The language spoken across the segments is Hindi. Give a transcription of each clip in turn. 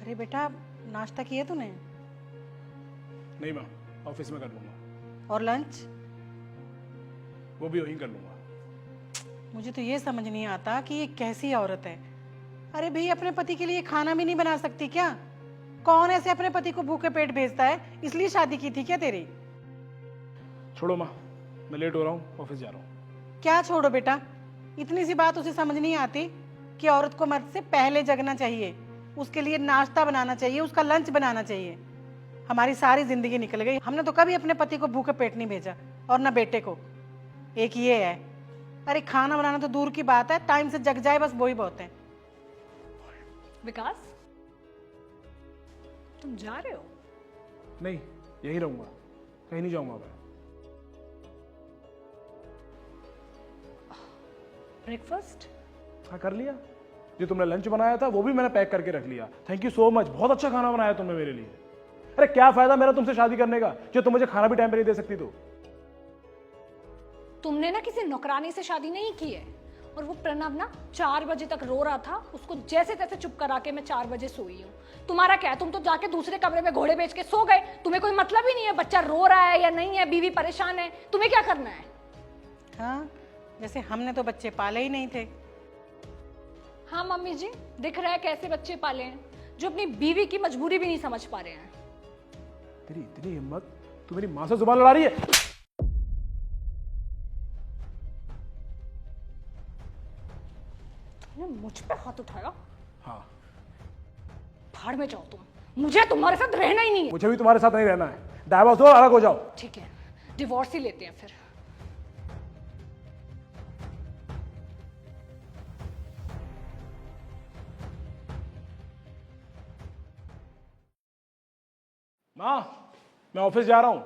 अरे बेटा, नाश्ता किया तूने? नहीं माँ, ऑफिस में कर लूँगा। और लंच? वो भी वहीं कर लूँगा। मुझे तो ये समझ नहीं आता कि ये कैसी औरत है। अरे भाई, अपने पति के लिए खाना भी नहीं बना सकती क्या? कौन ऐसे अपने पति को भूखे पेट भेजता है? इसलिए शादी की थी क्या तेरी? छोड़ो माँ, मैं लेट हो रहा हूँ, ऑफिस जा रहा हूँ। क्या छोड़ो बेटा, इतनी सी बात उसे समझ नहीं आती कि औरत को मर्द से पहले जगना चाहिए, उसके लिए नाश्ता बनाना चाहिए, उसका लंच बनाना चाहिए। हमारी सारी जिंदगी निकल गई, हमने तो कभी अपने पति को भूखे पेट नहीं भेजा, और ना बेटे को। एक ये है, अरे खाना बनाना तो दूर की बात है, टाइम से जग जाए बस वही बहुत है। विकास, तुम जा रहे हो? नहीं, यहीं रहूँगा, कहीं नहीं जाऊँगा मैं। ब्रेकफास्ट? हाँ, कर लिया। जो तुमने लंच बनाया था वो भी मैंने पैक करके रख लिया। थैंक यू सो मच, बहुत अच्छा खाना बनाया तुमने मेरे लिए। अरे क्या फायदा मेरा तुमसे शादी करने का जो तुम मुझे खाना भी टाइम पे नहीं दे सकती। तो तुमने ना किसी नौकरानी से शादी नहीं की है। और वो प्रणव ना 4 बजे तक रो रहा था, उसको जैसे तैसे चुप करा के मैं 4 बजे सोई हूँ। तुम्हारा क्या है, तुम तो जाके दूसरे कमरे में घोड़े बेच के सो गए। तुम्हें कोई मतलब ही नहीं है बच्चा रो रहा है या नहीं है, बीवी परेशान है, तुम्हें क्या करना है? हाँ, जैसे हमने तो बच्चे पाले ही नहीं थे। हाँ मम्मी जी, दिख रहा है कैसे बच्चे पाले हैं, जो अपनी बीवी की मजबूरी भी नहीं समझ पा रहे हैं। तेरी इतनी हिम्मत, तू मेरी माँ से जुबान लड़ा रही है? तुमने मुझ पे हाथ उठाया? हाँ, भाड़ में जाओ तुम, मुझे तुम्हारे साथ रहना ही नहीं है। मुझे भी तुम्हारे साथ नहीं रहना है। डाइवोर्स दो और अलग हो जाओ। ठीक है, डिवोर्स ही लेते हैं फिर। माँ, मैं ऑफिस जा रहा हूँ।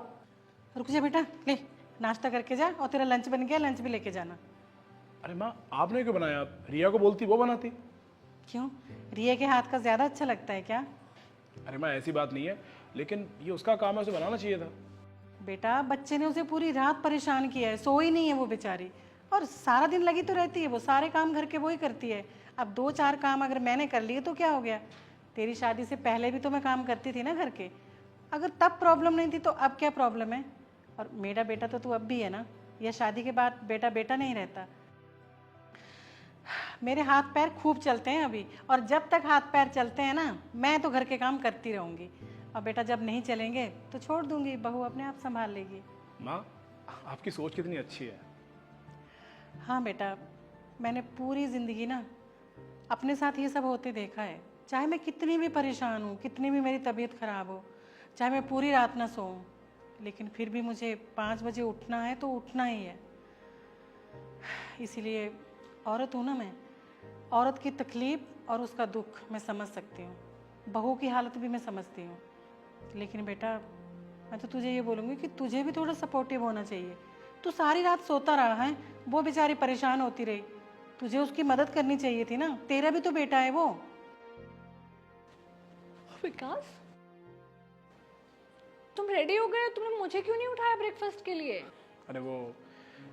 रुक जा बेटा, ले नाश्ता करके जा, और तेरा लंच बन गया, लंच भी लेके जाना। अरे माँ, आपने क्यों बनाया? आप रिया को बोलती, वो बनाती। क्यों, रिया के हाथ का ज्यादा अच्छा लगता है क्या? अरे माँ, ऐसी बात नहीं है, लेकिन ये उसका काम है, उसे बनाना चाहिए था। बेटा, बच्चे ने उसे पूरी रात परेशान किया है, सोई नहीं है वो बेचारी, और सारा दिन लगी तो रहती है, वो सारे काम घर के वो ही करती है। अब 2-4 काम अगर मैंने कर लिए तो क्या हो गया? तेरी शादी से पहले भी तो मैं काम करती थी ना घर के। अगर तब प्रॉब्लम नहीं थी तो अब क्या प्रॉब्लम है? और मेरा बेटा तो तू अब भी है ना, या शादी के बाद बेटा बेटा नहीं रहता? मेरे हाथ पैर खूब चलते हैं अभी, और जब तक हाथ पैर चलते हैं ना, मैं तो घर के काम करती रहूँगी। और बेटा जब नहीं चलेंगे तो छोड़ दूंगी, बहू अपने आप संभाल लेगी। माँ, आपकी सोच कितनी अच्छी है। हाँ बेटा, मैंने पूरी ज़िंदगी ना अपने साथ ये सब होते देखा है। चाहे मैं कितनी भी परेशान हूँ, कितनी भी मेरी तबीयत ख़राब हो, चाहे मैं पूरी रात ना सोऊं, लेकिन फिर भी मुझे 5 बजे उठना है तो उठना ही है। इसीलिए औरत हूँ ना मैं, औरत की तकलीफ़ और उसका दुख मैं समझ सकती हूँ, बहू की हालत भी मैं समझती हूँ। लेकिन बेटा, मैं तो तुझे ये बोलूँगी कि तुझे भी थोड़ा सपोर्टिव होना चाहिए। तू सारी रात सोता रहा है, वो बेचारी परेशान होती रही, तुझे उसकी मदद करनी चाहिए थी ना, तेरा भी तो बेटा है वो। विकास, तुम रेडी हो गए? तुमने मुझे क्यों नहीं उठाया ब्रेकफास्ट के लिए? अरे वो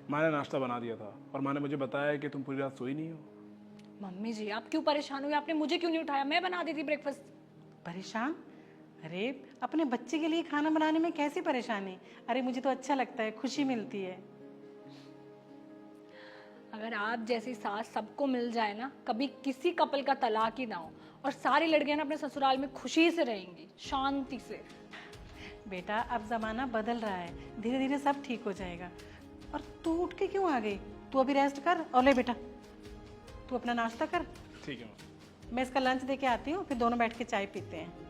माँ ने नाश्ता बना दिया था, और माँ ने मुझे बताया कि तुम पूरी रात सोई नहीं हो। मम्मी जी, आप क्यों परेशान हुए? आपने मुझे क्यों नहीं उठाया? मैं बना देती ब्रेकफास्ट। परेशान? अरे अपने बच्चे के लिए खाना बनाने में कैसी परेशानी? अरे मुझे तो अच्छा लगता है, खुशी मिलती है। अगर आप जैसी सास सबको मिल जाए ना, कभी किसी कपल का तलाक ही ना हो, और सारी लड़कियां ना अपने ससुराल में खुशी से रहेंगी, शांति से। बेटा, अब ज़माना बदल रहा है, धीरे धीरे सब ठीक हो जाएगा। और तू उठ के क्यों आ गई? तू अभी रेस्ट कर, और ले बेटा तू अपना नाश्ता कर। ठीक है माँ। मैं इसका लंच दे के आती हूँ, फिर दोनों बैठ के चाय पीते हैं।